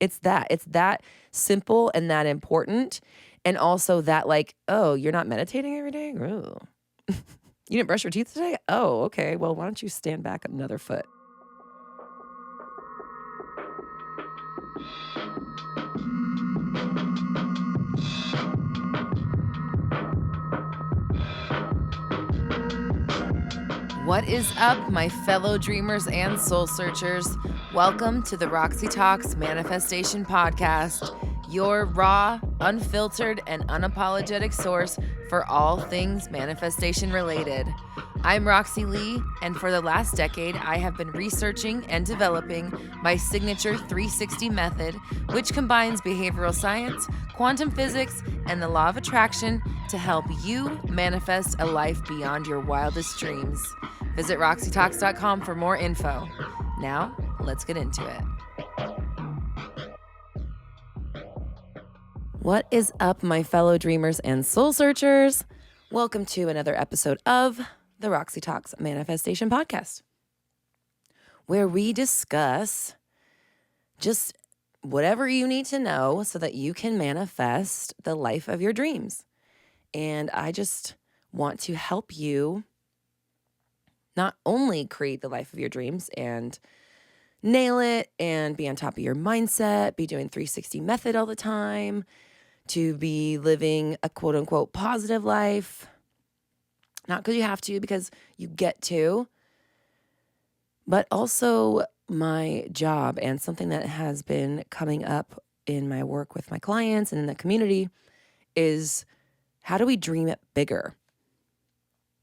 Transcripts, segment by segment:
It's that simple and that important. And also that like, oh, you're not meditating every day? Ooh. You didn't brush your teeth today? Oh, okay. Well, why don't you stand back another foot? What is up, my fellow dreamers and soul searchers? Welcome to the Roxy Talks Manifestation Podcast, your raw, unfiltered, and unapologetic source for all things manifestation related. I'm Roxy Lee, and for the last decade, I have been researching and developing my signature 360 method, which combines behavioral science, quantum physics, and the law of attraction to help you manifest a life beyond your wildest dreams. Visit roxytalks.com for more info. Now, let's get into it. What is up, my fellow dreamers and soul searchers? Welcome to another episode of the Roxy Talks Manifestation Podcast, where we discuss just whatever you need to know so that you can manifest the life of your dreams. And I just want to help you not only create the life of your dreams and nail it and be on top of your mindset, be doing 360 method all the time, to be living a quote unquote positive life. Not because you have to, because you get to, but also my job and something that has been coming up in my work with my clients and in the community is, how do we dream it bigger?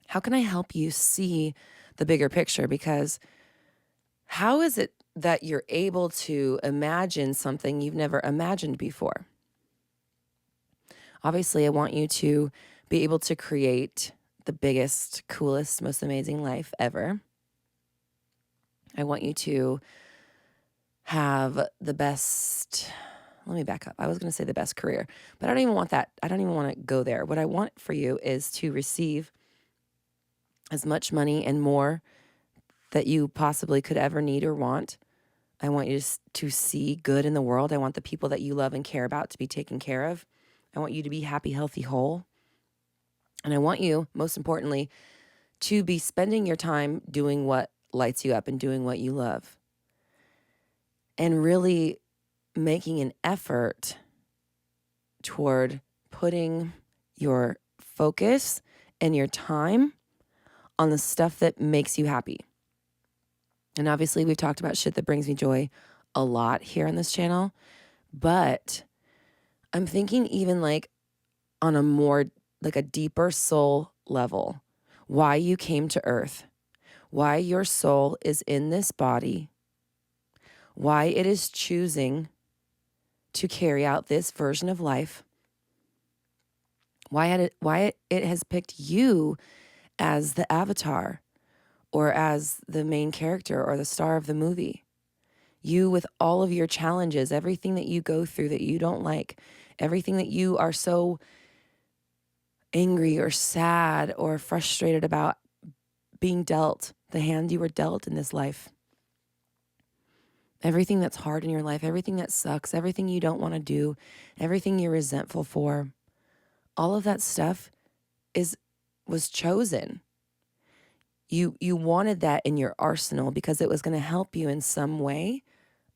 How can I help you see the bigger picture? Because how is it that you're able to imagine something you've never imagined before? Obviously, I want you to be able to create the biggest, coolest, most amazing life ever. I want you to have the best, let me back up. I was going to say the best career, but I don't even want that. I don't even want to go there. What I want for you is to receive as much money and more that you possibly could ever need or want. I want you to see good in the world. I want the people that you love and care about to be taken care of. I want you to be happy, healthy, whole. And I want you, most importantly, to be spending your time doing what lights you up and doing what you love. And really making an effort toward putting your focus and your time on the stuff that makes you happy. And obviously, we've talked about shit that brings me joy a lot here on this channel, but I'm thinking even like on a more, like a deeper soul level, why you came to earth, why your soul is in this body, why it is choosing to carry out this version of life, why it has picked you as the avatar or as the main character or the star of the movie. You with all of your challenges, everything that you go through that you don't like, everything that you are so angry or sad or frustrated about being dealt, the hand you were dealt in this life. Everything that's hard in your life, everything that sucks, everything you don't want to do, everything you're resentful for, all of that stuff was chosen. You wanted that in your arsenal because it was going to help you in some way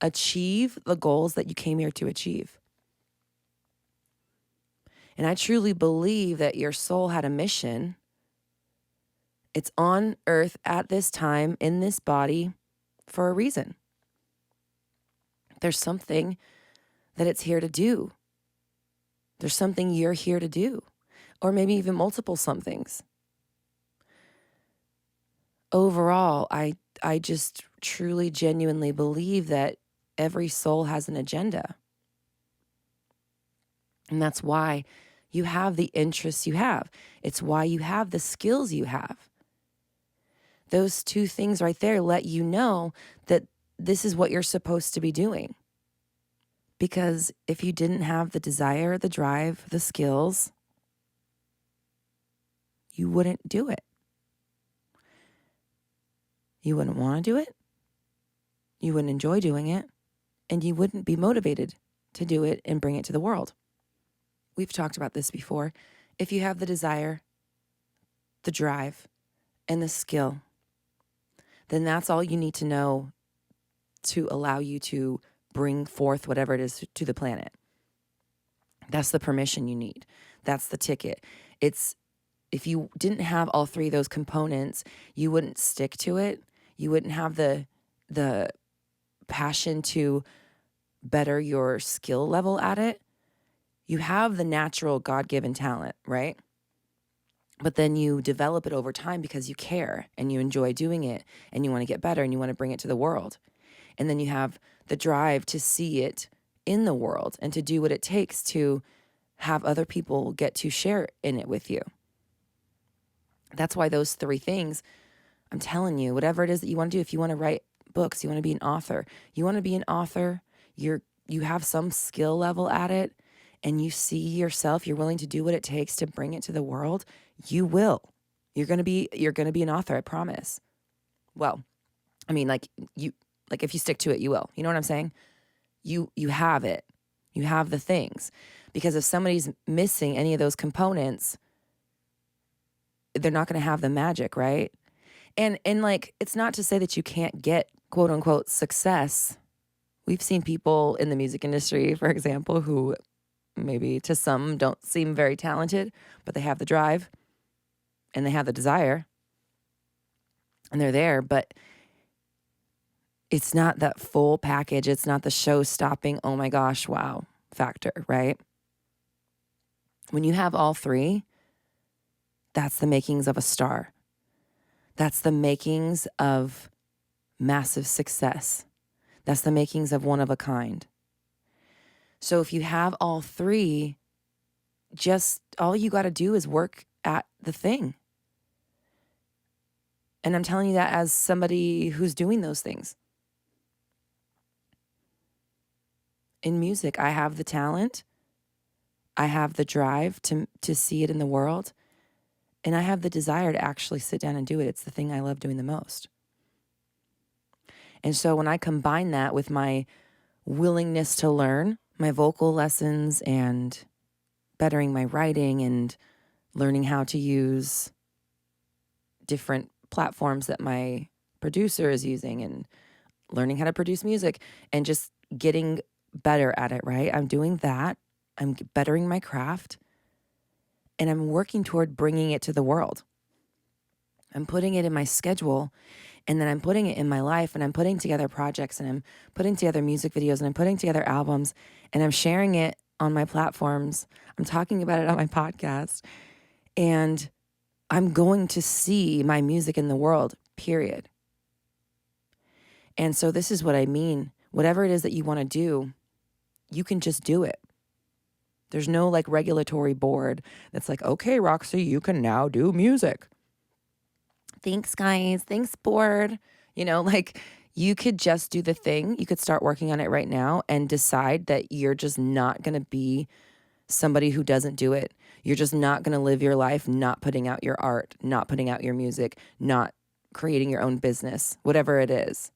achieve the goals that you came here to achieve. And I truly believe that your soul had a mission. It's on earth at this time in this body for a reason. There's something that it's here to do. There's something you're here to do, or maybe even multiple somethings. Overall, I just truly, genuinely believe that every soul has an agenda. And that's why you have the interests you have. It's why you have the skills you have. Those two things right there let you know that this is what you're supposed to be doing. Because if you didn't have the desire, the drive, the skills, you wouldn't do it. You wouldn't want to do it. You wouldn't enjoy doing it. and you wouldn't be motivated to do it and bring it to the world. We've talked about this before. If you have the desire, the drive, and the skill, then that's all you need to know to allow you to bring forth whatever it is to the planet. That's the permission you need. That's the ticket. It's if you didn't have all three of those components, you wouldn't stick to it. You wouldn't have the passion to better your skill level at it. You have the natural God-given talent, right? But then you develop it over time because you care and you enjoy doing it and you want to get better and you want to bring it to the world. And then you have the drive to see it in the world and to do what it takes to have other people get to share in it with you. That's why those three things, I'm telling you, whatever it is that you want to do, if you want to write books, you want to be an author, you have some skill level at it and you see yourself, you're willing to do what it takes to bring it to the world, you will. You're going to be an author, I promise. Well, I mean, if you stick to it, you will. You know what I'm saying? You have it. You have the things. Because if somebody's missing any of those components, they're not going to have the magic, right? And it's not to say that you can't get quote unquote success. We've seen people in the music industry, for example, who maybe to some don't seem very talented, but they have the drive and they have the desire and they're there, but it's not that full package. It's not the show-stopping, oh my gosh, wow factor, right? When you have all three, that's the makings of a star. That's the makings of massive success. That's the makings of one of a kind. So if you have all three, just all you got to do is work at the thing. And I'm telling you that as somebody who's doing those things. In music, I have the talent. I have the drive to see it in the world. And I have the desire to actually sit down and do it. It's the thing I love doing the most. And so when I combine that with my willingness to learn, my vocal lessons and bettering my writing and learning how to use different platforms that my producer is using and learning how to produce music and just getting better at it, right? I'm doing that. I'm bettering my craft and I'm working toward bringing it to the world. I'm putting it in my schedule and then I'm putting it in my life and I'm putting together projects and I'm putting together music videos and I'm putting together albums and I'm sharing it on my platforms. I'm talking about it on my podcast and I'm going to see my music in the world, period. And so this is what I mean. Whatever it is that you want to do, you can just do it. There's no regulatory board that's like, okay, Roxy, you can now do music. Thanks, guys. Thanks, board. You could just do the thing. You could start working on it right now and decide that you're just not going to be somebody who doesn't do it. You're just not going to live your life not putting out your art, not putting out your music, not creating your own business, whatever it is.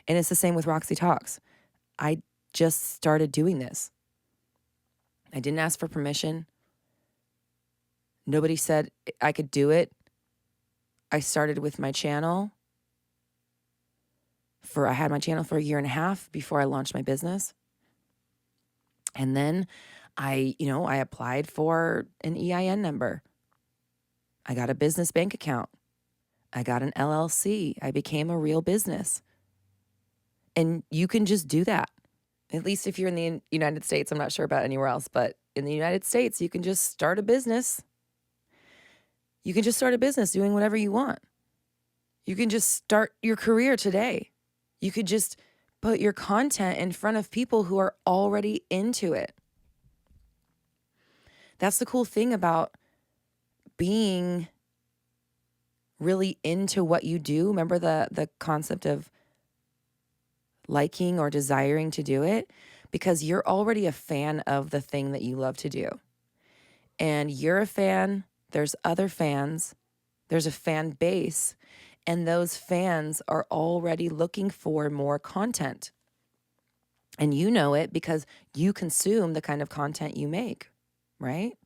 And it's the same with Roxy Talks. I just started doing this. I didn't ask for permission. Nobody said I could do it. I started with my channel. I had my channel for a year and a half before I launched my business. And then I applied for an EIN number. I got a business bank account. I got an LLC. I became a real business. And you can just do that. At least if you're in the United States, I'm not sure about anywhere else, but in the United States, you can just start a business. You can just start a business doing whatever you want. You can just start your career today. You could just put your content in front of people who are already into it. That's the cool thing about being really into what you do. Remember the concept of liking or desiring to do it? Because you're already a fan of the thing that you love to do. And you're a fan, there's other fans, there's a fan base, and those fans are already looking for more content. And you know it because you consume the kind of content you make, right?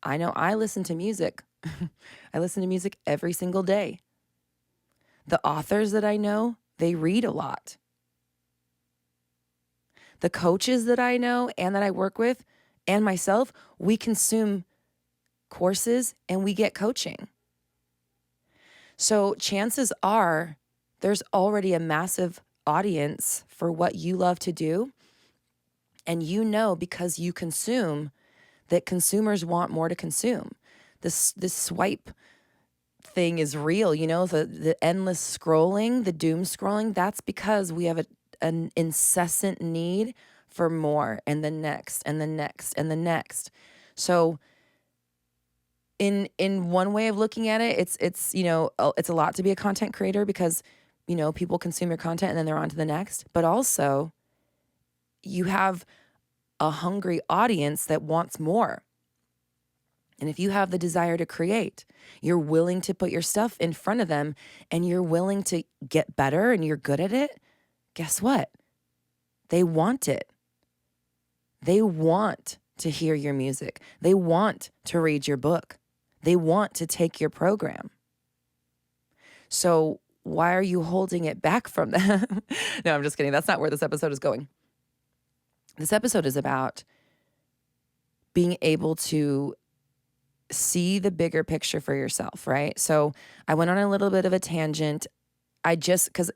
I know I listen to music. I listen to music every single day. The authors that I know, they read a lot. The coaches that I know and that I work with and myself, we consume courses and we get coaching. So chances are there's already a massive audience for what you love to do. And you know, because you consume, that consumers want more to consume. This swipe thing is real, the endless scrolling, the doom scrolling, that's because we have an incessant need for more and the next and the next and the next. So in one way of looking at it, it's a lot to be a content creator because people consume your content and then they're on to the next. But also you have a hungry audience that wants more. And if you have the desire to create, you're willing to put your stuff in front of them and you're willing to get better and you're good at it, guess what? They want it. They want to hear your music. They want to read your book. They want to take your program. So why are you holding it back from them? No, I'm just kidding. That's not where this episode is going. This episode is about being able to see the bigger picture for yourself, right? So I went on a little bit of a tangent. Because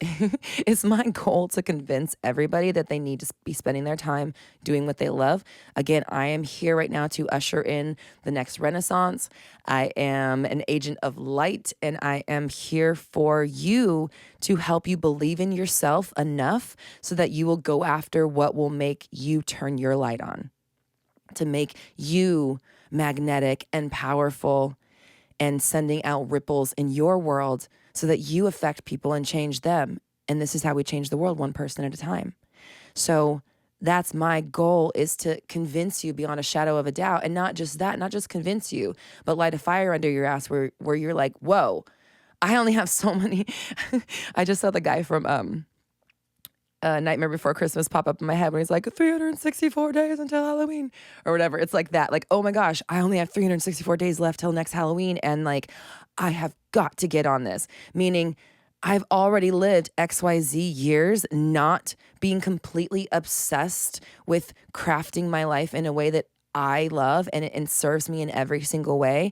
it's my goal to convince everybody that they need to be spending their time doing what they love. Again, I am here right now to usher in the next renaissance. I am an agent of light, and I am here for you to help you believe in yourself enough so that you will go after what will make you turn your light on, to make you magnetic and powerful and sending out ripples in your world so that you affect people and change them. And this is how we change the world, one person at a time. So that's my goal, is to convince you beyond a shadow of a doubt. And not just that, not just convince you, but light a fire under your ass where you're like, whoa, I only have so many. I just saw the guy from Nightmare Before Christmas pop up in my head when he's like 364 days until Halloween or whatever. It's like that. Like, oh my gosh, I only have 364 days left till next Halloween. And like, I have got to get on this. Meaning I've already lived XYZ years not being completely obsessed with crafting my life in a way that I love and serves me in every single way.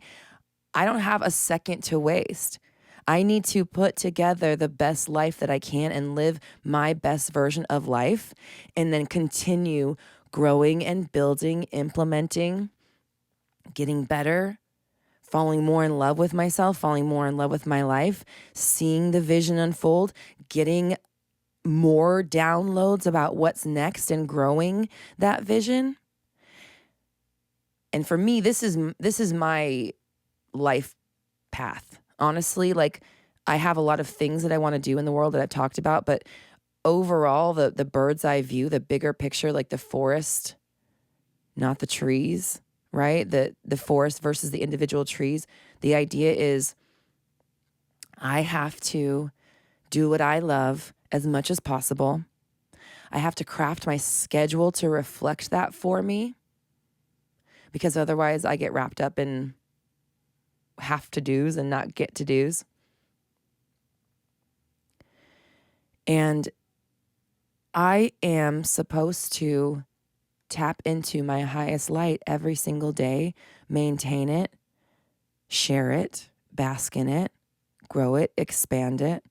I don't have a second to waste. I need to put together the best life that I can and live my best version of life, and then continue growing and building, implementing, getting better, falling more in love with myself, falling more in love with my life, seeing the vision unfold, getting more downloads about what's next and growing that vision. And for me, this is my life path. Honestly, like, I have a lot of things that I want to do in the world that I've talked about, but overall, the bird's eye view, the bigger picture, like the forest, not the trees, right? The forest versus the individual trees. The idea is I have to do what I love as much as possible. I have to craft my schedule to reflect that for me, because otherwise I get wrapped up in have to do's and not get to do's. And I am supposed to tap into my highest light every single day, maintain it, share it, bask in it, grow it, expand it,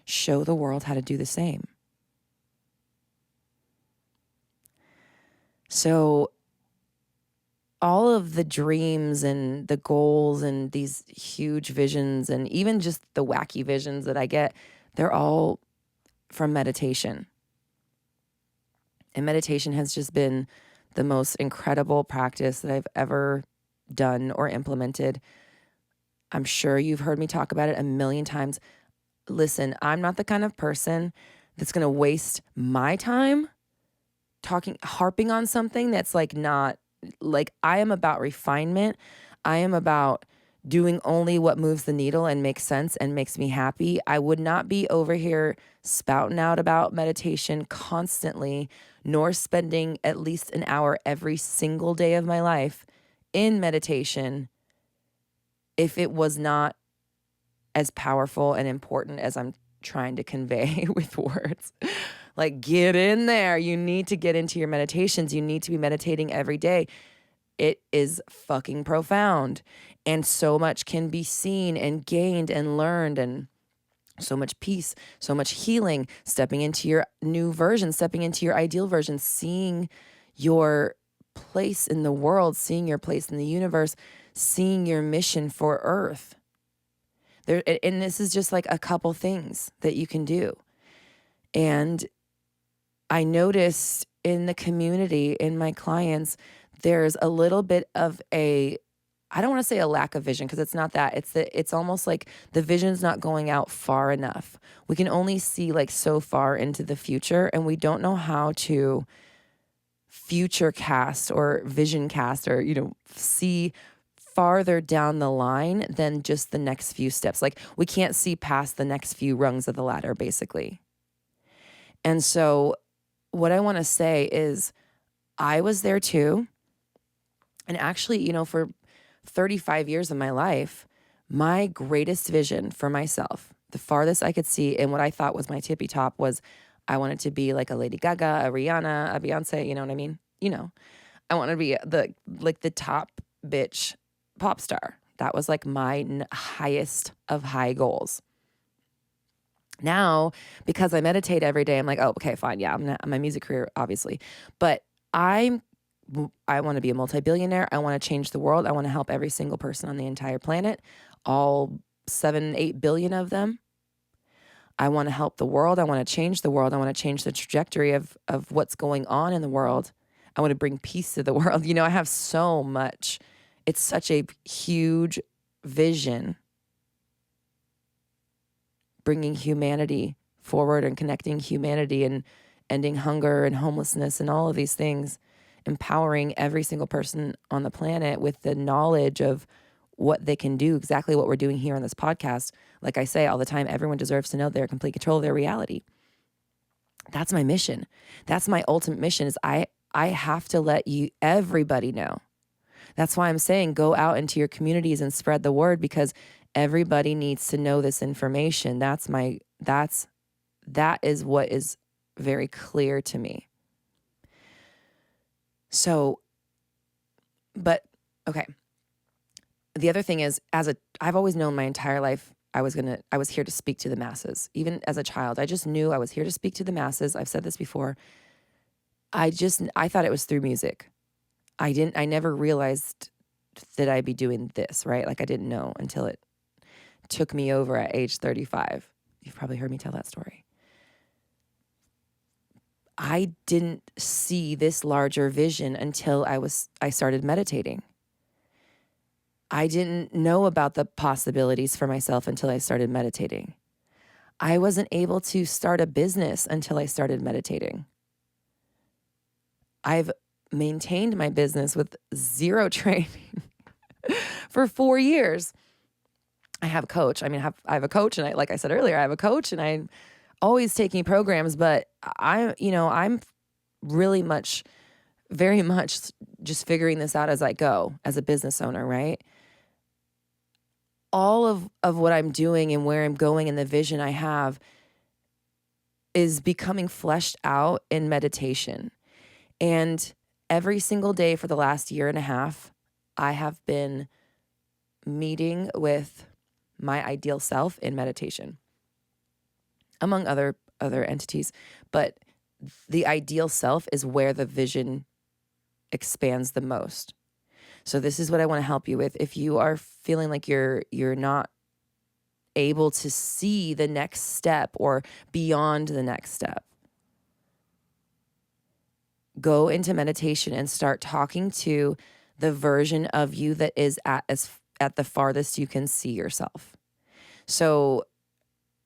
show the world how to do the same. So all of the dreams and the goals and these huge visions and even just the wacky visions that I get, they're all from meditation. And meditation has just been the most incredible practice that I've ever done or implemented. I'm sure you've heard me talk about it a million times. Listen, I'm not the kind of person that's going to waste my time harping on something that's like not, like, I am about refinement. I am about doing only what moves the needle and makes sense and makes me happy, I would not be over here spouting out about meditation constantly, nor spending at least an hour every single day of my life in meditation if it was not as powerful and important as I'm trying to convey with words. Like, get in there. You need to get into your meditations. You need to be meditating every day. It is fucking profound. And so much can be seen and gained and learned, and so much peace, so much healing, stepping into your new version, stepping into your ideal version, seeing your place in the world, seeing your place in the universe, seeing your mission for Earth. There, and this is just like a couple things that you can do. And I noticed in the community, in my clients, there's a little bit of I don't want to say a lack of vision, because it's not that. It's almost like the vision's not going out far enough. We can only see like so far into the future, and we don't know how to future cast or vision cast, or, see farther down the line than just the next few steps. Like, we can't see past the next few rungs of the ladder, basically. And so what I want to say is, I was there too. And actually, for 35 years of my life, my greatest vision for myself, the farthest I could see, and what I thought was my tippy top, was I wanted to be like a Lady Gaga, a Rihanna, a Beyonce, you know what I mean? I wanted to be the top bitch pop star. That was like my highest of high goals. Now, because I meditate every day, I'm like, oh, okay, fine. Yeah, my music career, obviously. But I want to be a multi-billionaire. I want to change the world. I want to help every single person on the entire planet, all 7-8 billion of them. I want to help the world. I want to change the world. I want to change the trajectory of what's going on in the world. I want to bring peace to the world. I have so much. It's such a huge vision, bringing humanity forward and connecting humanity and ending hunger and homelessness and all of these things, empowering every single person on the planet with the knowledge of what they can do, exactly what we're doing here on this podcast. Like I say all the time, everyone deserves to know they're in complete control of their reality. That's my mission. That's my ultimate mission, is I have to let everybody know. That's why I'm saying go out into your communities and spread the word, because everybody needs to know this information. That is what is very clear to me. So, but okay. The other thing is, I've always known my entire life I was here to speak to the masses. Even as a child, I just knew I was here to speak to the masses. I've said this before. I thought it was through music. I never realized that I'd be doing this, right? Like, I didn't know until it took me over at age 35. You've probably heard me tell that story. I didn't see this larger vision until I started meditating. I didn't know about the possibilities for myself until I started meditating. I wasn't able to start a business until I started meditating. I've maintained my business with zero training for 4 years. I have a coach. I have a coach, and like I said earlier, I have a coach, and I'm always taking programs, but I'm really very much just figuring this out as I go as a business owner, right? All of what I'm doing and where I'm going and the vision I have is becoming fleshed out in meditation. And every single day for the last year and a half, I have been meeting with my ideal self in meditation, among other entities. But the ideal self is where the vision expands the most. So this is what I want to help you with. If you are feeling like you're not able to see the next step or beyond the next step, go into meditation and start talking to the version of you that is at the farthest you can see yourself. So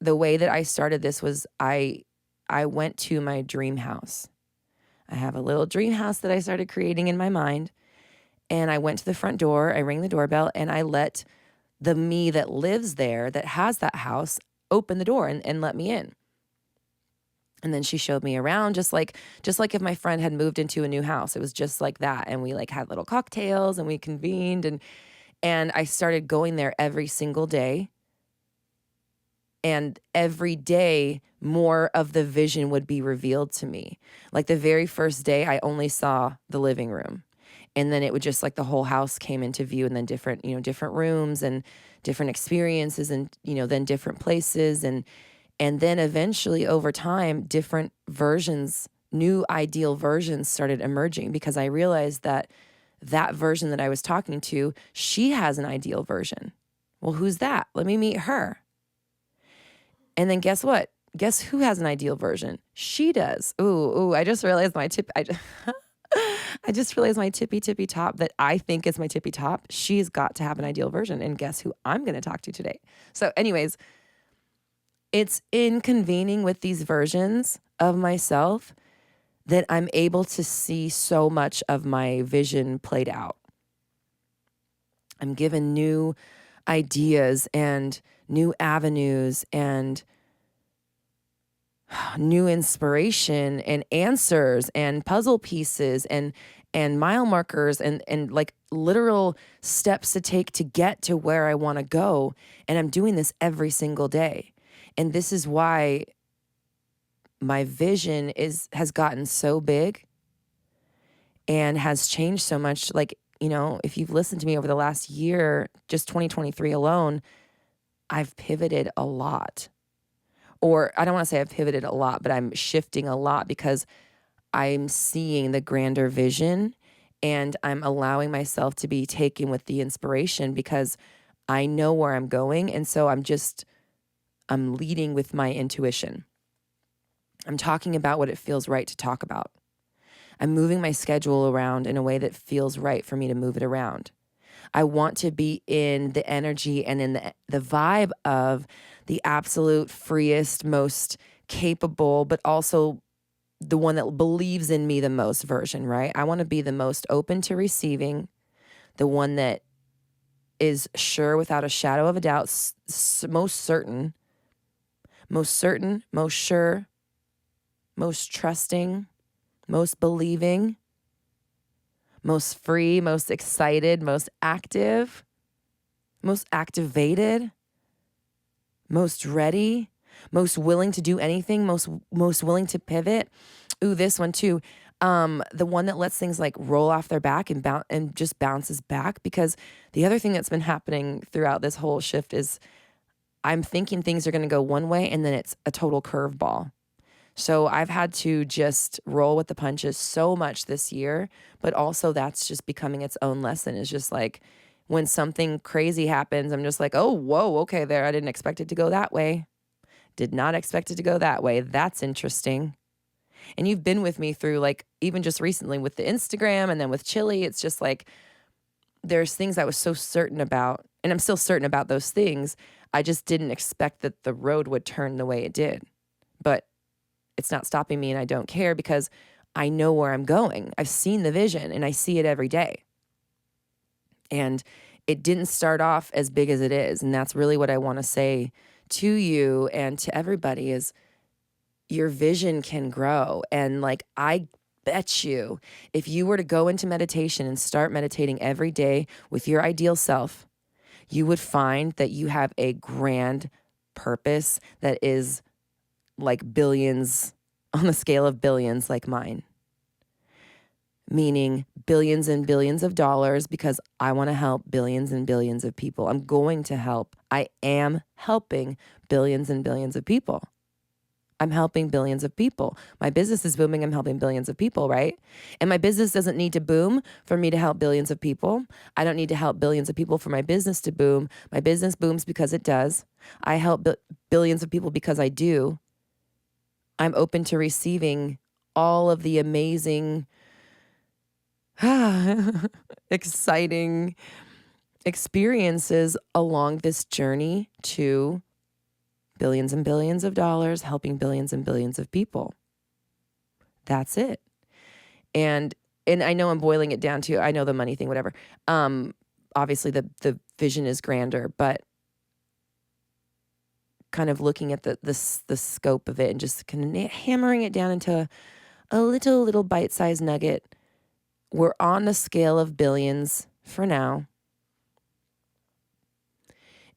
the way that I started this was I went to my dream house. I have a little dream house that I started creating in my mind. And I went to the front door, I rang the doorbell, and I let the me that lives there, that has that house, open the door and let me in. And then she showed me around, just like if my friend had moved into a new house. It was just like that. And we like had little cocktails and we convened, and I started going there every single day. And every day, more of the vision would be revealed to me. Like the very first day, I only saw the living room. And then it would just like the whole house came into view, and then different rooms and different experiences, and, then different places. And then eventually over time, different versions, new ideal versions started emerging, because I realized that version that I was talking to, she has an ideal version. Well, who's that? Let me meet her. And then guess what? Guess who has an ideal version? She does. Ooh, I just realized my I just realized my tippy top that I think is my tippy top. She's got to have an ideal version. And guess who I'm going to talk to today? So anyways, it's in convening with these versions of myself that I'm able to see so much of my vision played out. I'm given new ideas and new avenues and new inspiration and answers and puzzle pieces and mile markers and like literal steps to take to get to where I want to go. And I'm doing this every single day. And this is why my vision has gotten so big and has changed so much. Like, if you've listened to me over the last year, just 2023 alone, I've pivoted a lot. Or I don't want to say I've pivoted a lot, but I'm shifting a lot, because I'm seeing the grander vision, and I'm allowing myself to be taken with the inspiration, because I know where I'm going. And so I'm leading with my intuition. I'm talking about what it feels right to talk about. I'm moving my schedule around in a way that feels right for me to move it around. I want to be in the energy and in the vibe of the absolute freest, most capable, but also the one that believes in me the most version, right? I want to be the most open to receiving, the one that is sure without a shadow of a doubt, most certain, most sure, most trusting, most believing, most free, most excited, most active, most activated, most ready, most willing to do anything, most willing to pivot. Ooh, this one too. The one that lets things like roll off their back and just bounces back. Because the other thing that's been happening throughout this whole shift is I'm thinking things are going to go one way, and then it's a total curveball. So I've had to just roll with the punches so much this year, but also that's just becoming its own lesson. It's just like when something crazy happens, I'm just like, oh, whoa, okay, there. I didn't expect it to go that way. Did not expect it to go that way. That's interesting. And you've been with me through, like, even just recently with the Instagram and then with Chili. It's just like there's things I was so certain about, and I'm still certain about those things. I just didn't expect that the road would turn the way it did. But it's not stopping me, and I don't care, because I know where I'm going. I've seen the vision, and I see it every day. And it didn't start off as big as it is. And that's really what I want to say to you and to everybody is your vision can grow. And like, I bet you, if you were to go into meditation and start meditating every day with your ideal self, you would find that you have a grand purpose that is like billions, on the scale of billions, like mine. Meaning billions and billions of dollars, because I want to help billions and billions of people. I'm going to help. I am helping billions and billions of people. I'm helping billions of people. My business is booming. I'm helping billions of people, right? And my business doesn't need to boom for me to help billions of people. I don't need to help billions of people for my business to boom. My business booms because it does. I help billions of people because I do. I'm open to receiving all of the amazing, exciting experiences along this journey to billions and billions of dollars, helping billions and billions of people. That's it. And I know I'm boiling it down to, I know the money thing, whatever. obviously the vision is grander, but kind of looking at the scope of it and just kind of hammering it down into a little bite-sized nugget. We're on the scale of billions for now.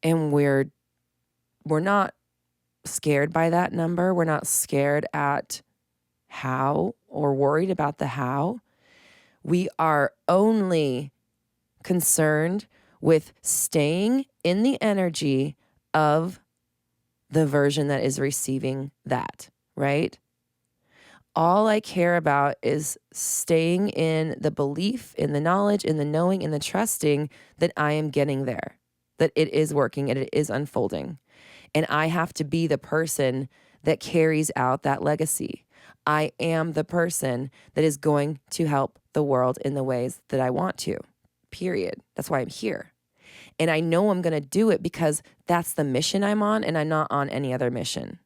And we're not scared by that number. We're not scared at how or worried about the how. We are only concerned with staying in the energy of the version that is receiving that, right? All I care about is staying in the belief, in the knowledge, in the knowing, in the trusting that I am getting there, that it is working and it is unfolding. And I have to be the person that carries out that legacy. I am the person that is going to help the world in the ways that I want to, period. That's why I'm here. And I know I'm going to do it because that's the mission I'm on, and I'm not on any other mission.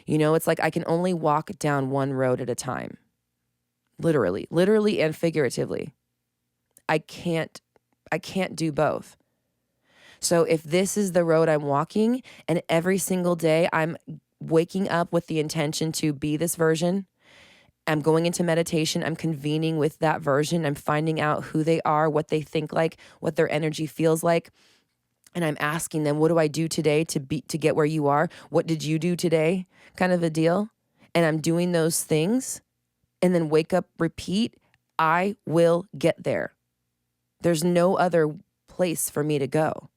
You know, it's like I can only walk down one road at a time. Literally and figuratively. I can't do both. So if this is the road I'm walking, and every single day I'm waking up with the intention to be this version, I'm going into meditation, I'm convening with that version, I'm finding out who they are, what they think like, what their energy feels like. And I'm asking them, what do I do today to get where you are? What did you do today? Kind of a deal. And I'm doing those things and then wake up, repeat, I will get there. There's no other place for me to go.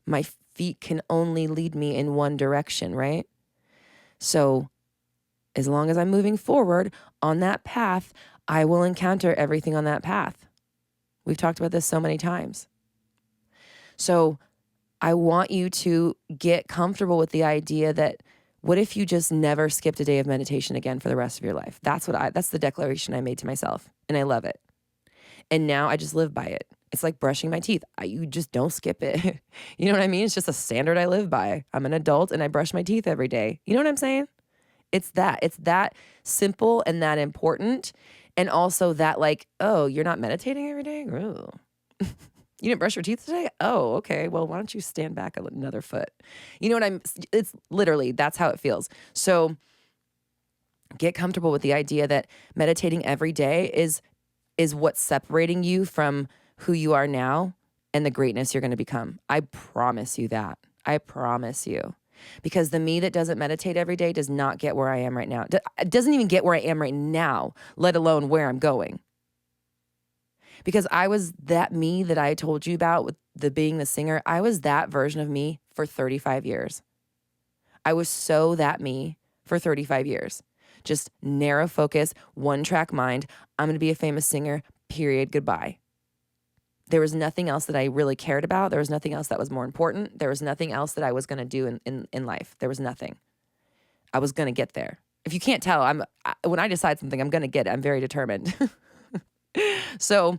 My feet can only lead me in one direction, right? So as long as I'm moving forward on that path, I will encounter everything on that path. We've talked about this so many times. So I want you to get comfortable with the idea that what if you just never skipped a day of meditation again for the rest of your life? That's the declaration I made to myself, and I love it. And now I just live by it. It's like brushing my teeth. You just don't skip it. You know what I mean? It's just a standard I live by. I'm an adult and I brush my teeth every day. You know what I'm saying? It's that simple and that important. And also that like, oh, you're not meditating every day? Oh. You didn't brush your teeth today? Oh, okay. Well, why don't you stand back another foot? You know what it's literally, that's how it feels. So get comfortable with the idea that meditating every day is what's separating you from who you are now and the greatness you're going to become. I promise you that. I promise you. Because the me that doesn't meditate every day does not get where I am right now. It doesn't even get where I am right now, let alone where I'm going. Because I was that me that I told you about with being the singer. I was that version of me for 35 years. I was so that me for 35 years. Just narrow focus, one track mind. I'm going to be a famous singer, period, goodbye. There was nothing else that I really cared about. There was nothing else that was more important. There was nothing else that I was going to do in life. There was nothing. I was going to get there. If you can't tell, when I decide something, I'm going to get it. I'm very determined. So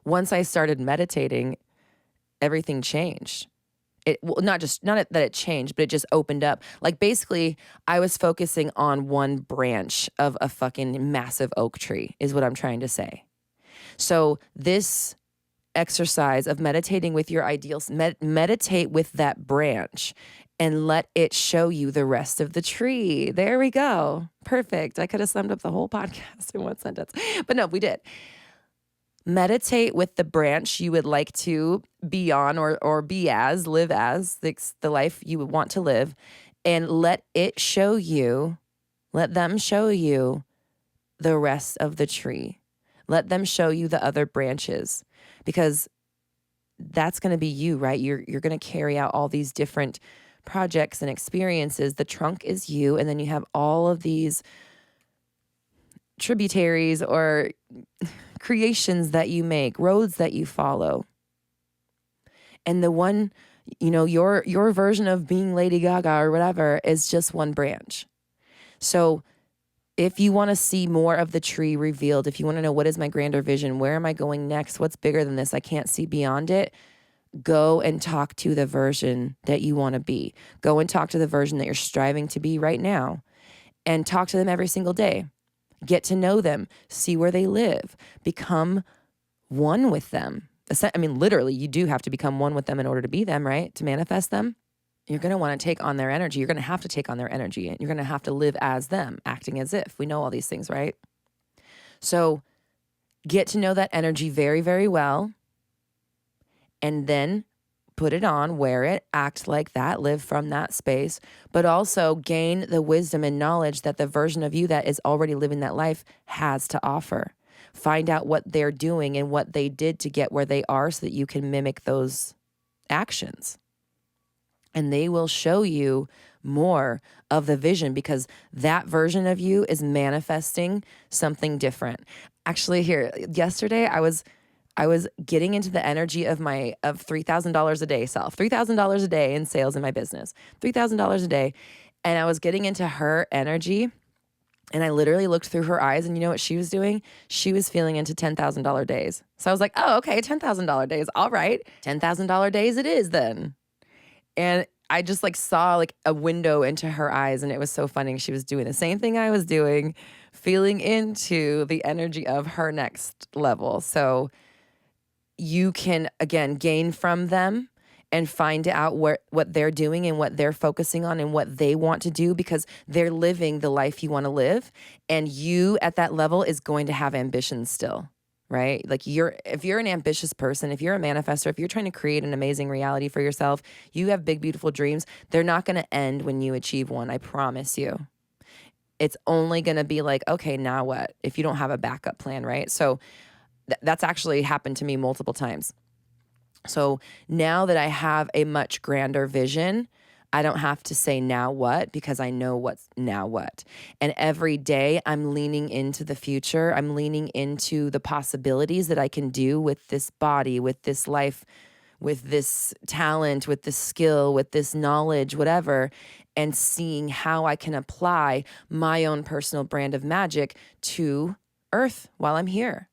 once I started meditating, everything changed. Not that it changed, but it just opened up. Like basically, I was focusing on one branch of a fucking massive oak tree is what I'm trying to say. So this exercise of meditating with your ideals, meditate with that branch and let it show you the rest of the tree. There we go. Perfect. I could have summed up the whole podcast in one sentence, but no, we did. Meditate with the branch you would like to be on or be as, live as, the life you would want to live, and let them show you the rest of the tree. Let them show you the other branches, because that's going to be you, right? You're going to carry out all these different projects and experiences. The trunk is you, and then you have all of these tributaries or creations that you make, roads that you follow. And the one, your version of being Lady Gaga or whatever is just one branch. So if you want to see more of the tree revealed, if you want to know what is my grander vision, where am I going next, what's bigger than this, I can't see beyond it, go and talk to the version that you want to be. Go and talk to the version that you're striving to be right now, and talk to them every single day. Get to know them, see where they live, become one with them. I mean, literally, you do have to become one with them in order to be them, right? To manifest them. You're going to want to take on their energy. You're going to have to take on their energy. And you're going to have to live as them, acting as if. We know all these things, right? So get to know that energy very, very well. And then put it on, wear it, act like that, live from that space, but also gain the wisdom and knowledge that the version of you that is already living that life has to offer. Find out what they're doing and what they did to get where they are so that you can mimic those actions. And they will show you more of the vision because that version of you is manifesting something different. Actually, yesterday I was getting into the energy of $3,000 a day self, $3,000 a day in sales in my business, $3,000 a day. And I was getting into her energy and I literally looked through her eyes and you know what she was doing? She was feeling into $10,000 days. So I was like, oh, okay, $10,000 days. All right. $10,000 days it is then. And I just saw a window into her eyes and it was so funny. She was doing the same thing I was doing, feeling into the energy of her next level. So you can, again, gain from them and find out what they're doing and what they're focusing on and what they want to do because they're living the life you want to live. And you at that level is going to have ambitions still, right? If you're an ambitious person, if you're a manifestor, if you're trying to create an amazing reality for yourself, you have big, beautiful dreams. They're not going to end when you achieve one. I promise you. It's only going to be okay, now what? If you don't have a backup plan, right? So that's actually happened to me multiple times. So now that I have a much grander vision, I don't have to say now what because I know what's now what. And every day I'm leaning into the future. I'm leaning into the possibilities that I can do with this body, with this life, with this talent, with this skill, with this knowledge, whatever, and seeing how I can apply my own personal brand of magic to Earth while I'm here.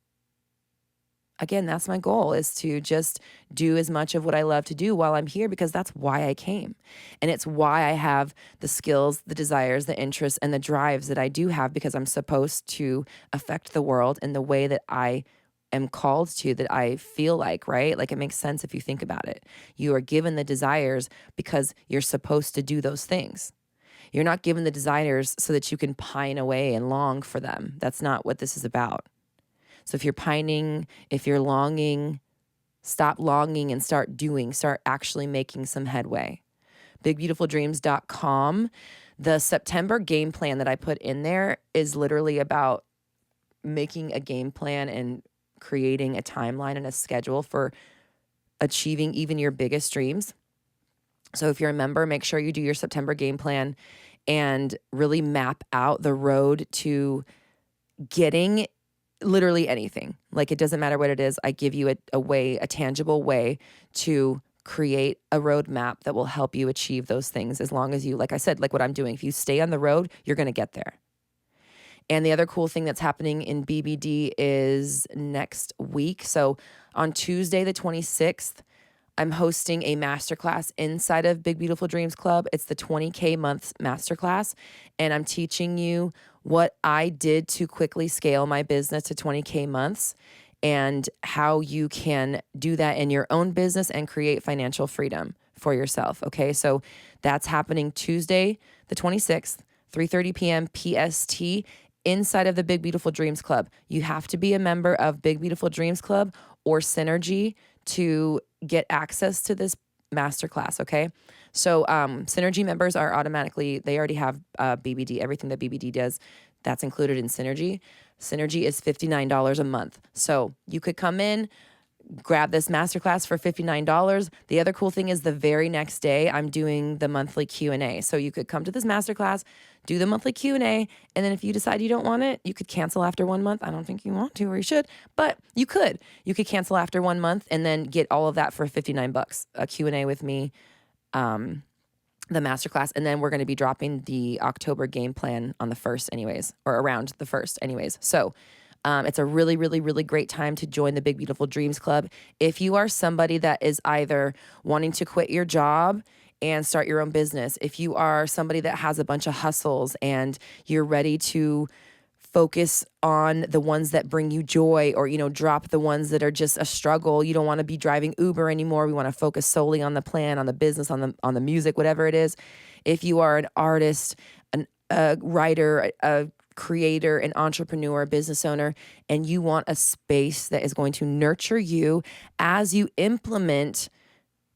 Again, that's my goal, is to just do as much of what I love to do while I'm here because that's why I came. And it's why I have the skills, the desires, the interests, and the drives that I do have because I'm supposed to affect the world in the way that I am called to, that I feel like, right? It makes sense if you think about it. You are given the desires because you're supposed to do those things. You're not given the desires so that you can pine away and long for them. That's not what this is about. So if you're pining, if you're longing, stop longing and start doing, start actually making some headway. BigBeautifulDreams.com. The September game plan that I put in there is literally about making a game plan and creating a timeline and a schedule for achieving even your biggest dreams. So if you're a member, make sure you do your September game plan and really map out the road to getting literally anything. It doesn't matter what it is. I give you a tangible way to create a roadmap that will help you achieve those things as long as you, like I said, like what I'm doing. If you stay on the road, you're going to get there. And the other cool thing that's happening in BBD is next week. So on Tuesday, the 26th, I'm hosting a masterclass inside of Big Beautiful Dreams Club. It's the 20K months masterclass. And I'm teaching you what I did to quickly scale my business to 20K months and how you can do that in your own business and create financial freedom for yourself. Okay, so that's happening Tuesday, the 26th, 3:30 p.m. PST inside of the Big Beautiful Dreams Club. You have to be a member of Big Beautiful Dreams Club or Synergy to get access to this masterclass, okay? So Synergy members are automatically, they already have BBD, everything that BBD does, that's included in Synergy. Synergy is $59 a month. So you could come in, grab this masterclass for $59. The other cool thing is the very next day, I'm doing the monthly Q&A. So you could come to this masterclass, do the monthly Q&A, and then if you decide you don't want it, you could cancel after 1 month. I don't think you want to or you should, but you could. You could cancel after 1 month and then get all of that for $59, a Q&A with me, the masterclass, and then we're going to be dropping the October game plan on the 1st anyways, or around the 1st anyways. So it's a really, really, really great time to join the Big Beautiful Dreams Club. If you are somebody that is either wanting to quit your job and start your own business, if you are somebody that has a bunch of hustles and you're ready to focus on the ones that bring you joy, or, drop the ones that are just a struggle. You don't want to be driving Uber anymore. We want to focus solely on the plan, on the business, on the music, whatever it is. If you are an artist, a writer, a creator, an entrepreneur, business owner, and you want a space that is going to nurture you as you implement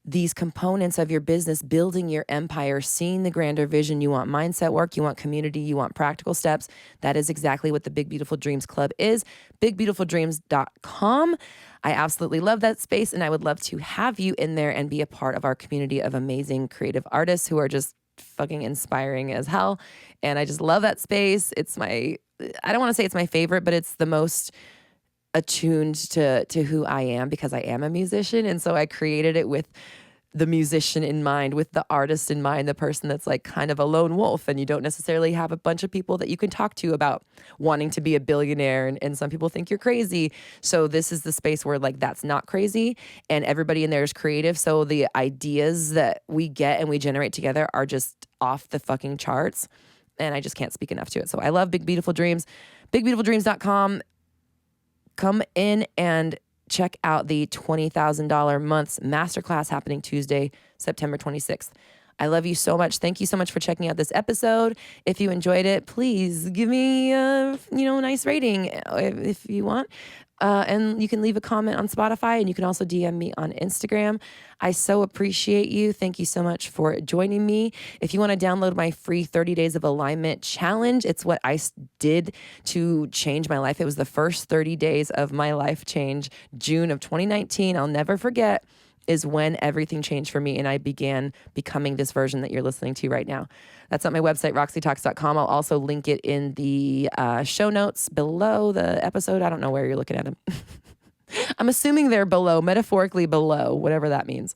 these components of your business, building your empire, seeing the grander vision. You want mindset work, you want community, you want practical steps. That is exactly what the Big Beautiful Dreams Club is. BigBeautifulDreams.com. I absolutely love that space, and I would love to have you in there and be a part of our community of amazing creative artists who are just fucking inspiring as hell. And I just love that space. I don't want to say it's my favorite, but it's the most attuned to who I am, because I am a musician. And so I created it with the musician in mind, with the artist in mind, the person that's like kind of a lone wolf, and you don't necessarily have a bunch of people that you can talk to about wanting to be a billionaire. And some people think you're crazy. So this is the space where like that's not crazy, and everybody in there is creative. So the ideas that we get and we generate together are just off the fucking charts. And I just can't speak enough to it. So I love Big Beautiful Dreams. BigBeautifulDreams.com. Come in and check out the $20,000 months masterclass happening Tuesday, September 26th. I love you so much. Thank you so much for checking out this episode. If you enjoyed it, please give me a nice rating if you want. And you can leave a comment on Spotify, and you can also DM me on Instagram. I so appreciate you. Thank you so much for joining me. If you want to download my free 30 Days of Alignment Challenge, it's what I did to change my life. It was the first 30 days of my life change. June of 2019, I'll never forget, is when everything changed for me and I began becoming this version that you're listening to right now. That's on my website, roxytalks.com. I'll also link it in the show notes below the episode. I don't know where you're looking at them. I'm assuming they're below, metaphorically below, whatever that means.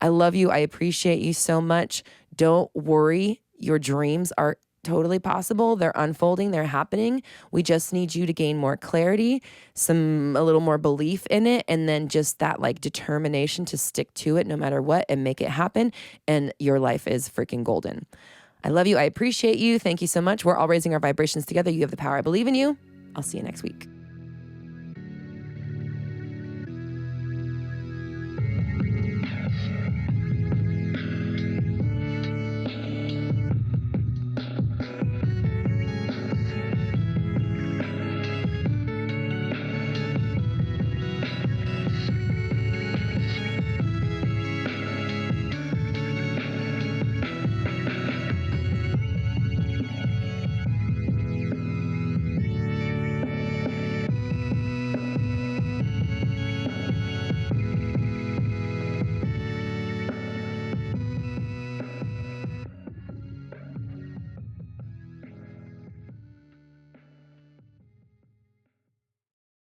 I love you. I appreciate you so much. Don't worry. Your dreams are totally possible. They're unfolding. They're happening. We just need you to gain more clarity, a little more belief in it, and then just that like determination to stick to it no matter what and make it happen. And your life is freaking golden. I love you. I appreciate you. Thank you so much. We're all raising our vibrations together. You have the power. I believe in you. I'll see you next week.